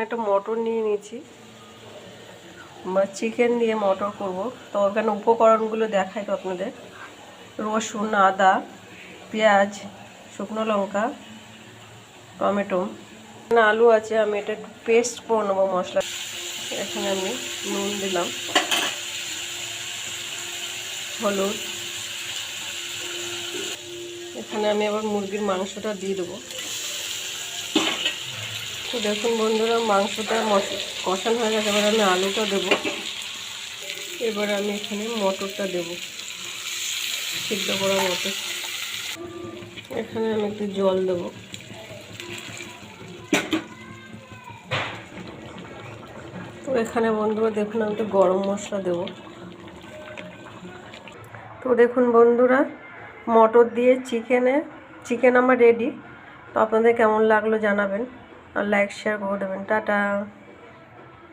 একটা মটর নিয়ে নিয়েছি, চিকেন দিয়ে মটর করব। তো ওখানে উপকরণগুলো দেখাই তো আপনাদের। রসুন, আদা, পেঁয়াজ, শুকনো লঙ্কা, টমেটো, এখানে আলু আছে। আমি এটা একটু পেস্ট করে নেবো মশলা। এখানে আমি নুন দিলাম, হলুদ। এখানে আমি আবার মুরগির মাংসটা দিয়ে দেবো। তো দেখুন বন্ধুরা, মাংসটা কষানো হয়ে গেছে। এবার আমি আলুটা দেবো। এবার আমি এখানে মটরটা দেবো, সিদ্ধ করা মটর। এখানে আমি একটু জল দেবো। তো এখানে বন্ধুরা দেখুন, আমি একটু গরম মশলা দেবো। তো দেখুন বন্ধুরা, মটর দিয়ে চিকেন আমার রেডি। তো আপনাদের কেমন লাগলো জানাবেন, আর লাইক শেয়ার করে দেবেন। টাটা।